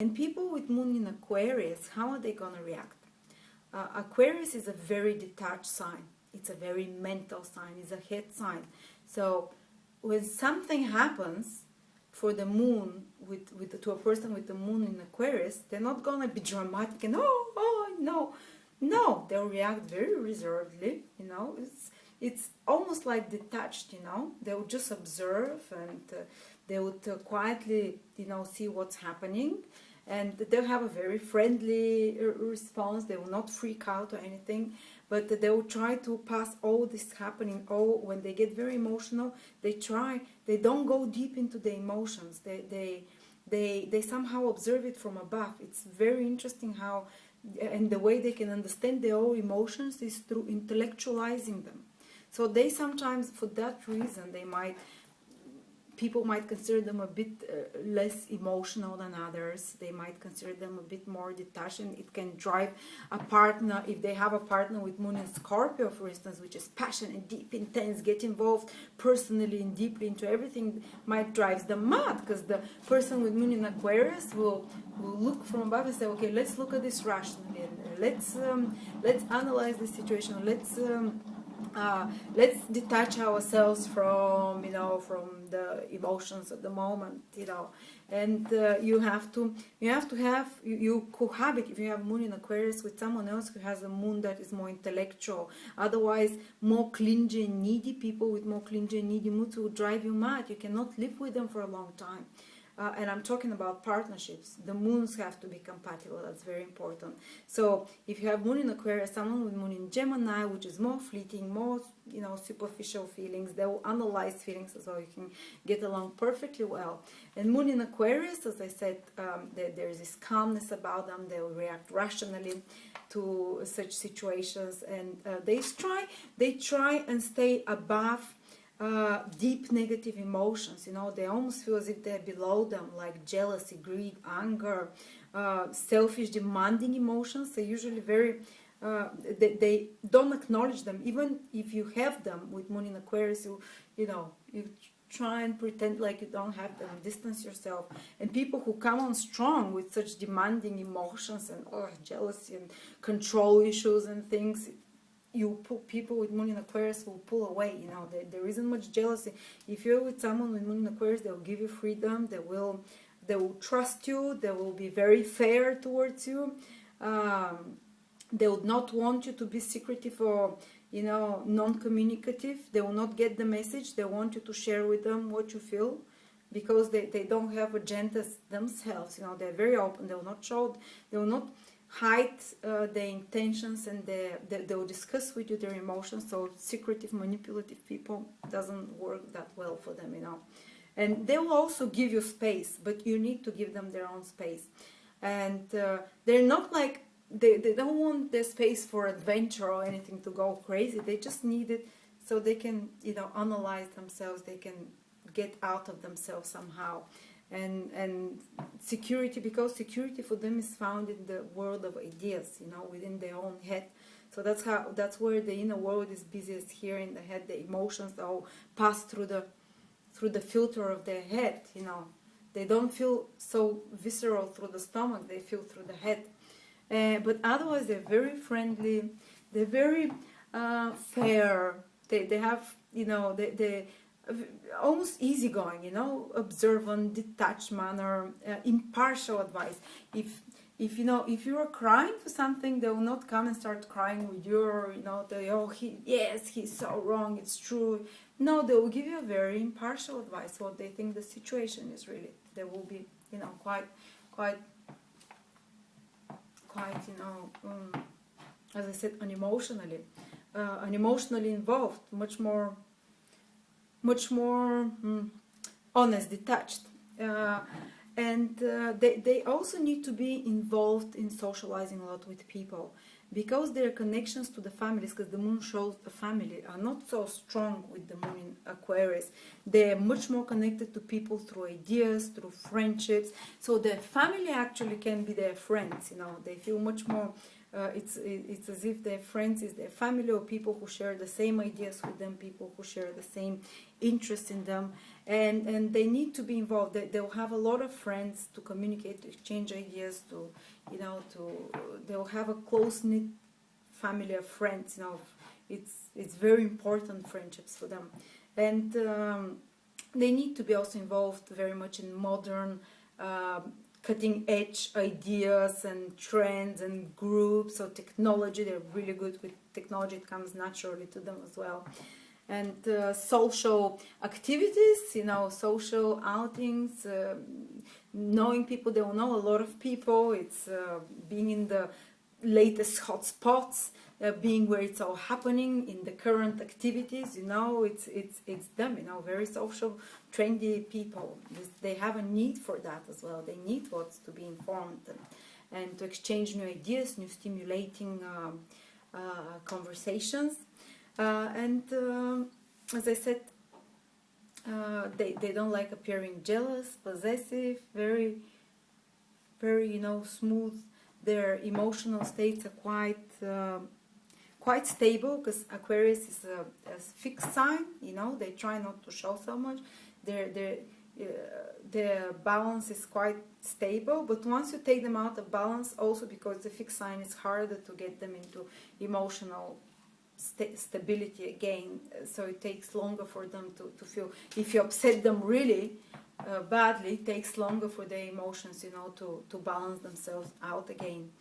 And people with moon in Aquarius, how are they going to react? Aquarius is a very detached sign. It's a very mental sign. It's a head sign. So when something happens for the moon to a person with the moon in Aquarius, they're not going to be dramatic and no, they'll react very reservedly. It's almost like detached. They'll just observe, and they would quietly see what's happening, and they'll have a very friendly response. They will not freak out or anything, but they will try to pass all this happening. When they get very emotional, they don't go deep into the emotions. They somehow observe it from above. It's very interesting how, and the way they can understand their own emotions is through intellectualizing them. So they sometimes, for that reason, people might consider them a bit less emotional than others. They might consider them a bit more detached, and it can drive a partner, if they have a partner with moon in Scorpio, for instance, which is passionate, deep, intense, get involved personally and deeply into everything, might drive them mad, because the person with moon in Aquarius will look from above and say, okay, let's look at this rationally, and let's analyze the situation, let's detach ourselves from the emotions of the moment, and you cohabit, if you have moon in Aquarius, with someone else who has a moon that is more intellectual. Otherwise, more clingy and needy people with more clingy and needy moods will drive you mad. You cannot live with them for a long time. And I'm talking about partnerships. The moons have to be compatible. That's very important. So if you have moon in Aquarius, someone with moon in Gemini, which is more fleeting, more superficial feelings, they will analyze feelings as well. You can get along perfectly well. And moon in Aquarius, as I said, there's this calmness about them. They will react rationally to such situations, and they try and stay above deep negative emotions. They almost feel as if they're below them, like jealousy, greed, anger, selfish, demanding emotions. They're usually very they don't acknowledge them. Even if you have them with moon in Aquarius, you try and pretend like you don't have them, distance yourself. And people who come on strong with such demanding emotions and jealousy and control issues and things, people with moon in Aquarius will pull away. There isn't much jealousy. If you're with someone with moon in Aquarius, they'll give you freedom. They will trust you. They will be very fair towards you. They would not want you to be secretive or non-communicative. They will not get the message. They want you to share with them what you feel, because they don't have agendas themselves. They're very open. They will not show. They will not hide their intentions, and they will discuss with you their emotions. So secretive, manipulative people doesn't work that well for them, And they will also give you space, but you need to give them their own space. And they're not like, they don't want their space for adventure or anything to go crazy. They just need it so they can analyze themselves. They can get out of themselves somehow. And security, because security for them is found in the world of ideas, within their own head. So that's where the inner world is busiest, here in the head. The emotions all pass through the filter of their head. They don't feel so visceral through the stomach. They feel through the head. But otherwise, they're very friendly. They're very fair. They have they almost easygoing, observant, detached manner, impartial advice. If you are crying for something, they will not come and start crying with you, or he's so wrong, it's true. No, they will give you a very impartial advice, what they think the situation is really. They will be, quite as I said, unemotionally involved, much more honest, detached, and they also need to be involved in socializing a lot with people, because their connections to the families, because the moon shows the family, are not so strong with the moon in Aquarius. They're much more connected to people through ideas, through friendships. So their family actually can be their friends. They feel much more. It's as if their friends is their family, or people who share the same ideas with them, people who share the same interests in them. and they need to be involved. They'll have a lot of friends to communicate, to exchange ideas, to, you know, they'll have a close-knit family of friends, you know. It's very important, friendships for them. And they need to be also involved very much in modern cutting-edge ideas and trends and groups or technology. They're really good with technology. It comes naturally to them as well. And social activities, you know, social outings, knowing people. They will know a lot of people. It's being in the latest hotspots, being where it's all happening in the current activities, you know. It's them, you know, very social, trendy people. They have a need for that as well. They need what's to be informed and to exchange new ideas, new stimulating conversations. And as I said, they don't like appearing jealous, possessive, very, very, you know, smooth. Their emotional states are quite stable, because Aquarius is a fixed sign, you know. They try not to show so much. Their balance is quite stable, but once you take them out of balance, also because the fixed sign, is harder to get them into emotional stability again. So it takes longer for them to feel. If you upset them really badly, it takes longer for their emotions, you know, to balance themselves out again.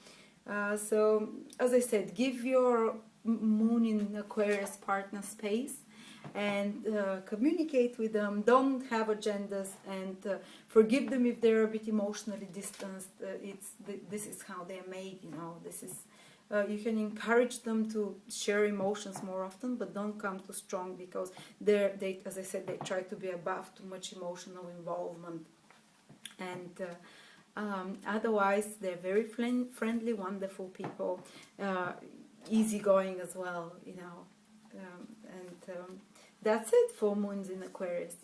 So, as I said, give your moon in Aquarius partner space and communicate with them. Don't have agendas, and forgive them if they're a bit emotionally distanced. This is how they're made, you know. This is you can encourage them to share emotions more often, but don't come too strong, because they, as I said, they try to be above too much emotional involvement. And otherwise, they're very friendly, wonderful people, easygoing as well, you know. That's it for moons in Aquarius.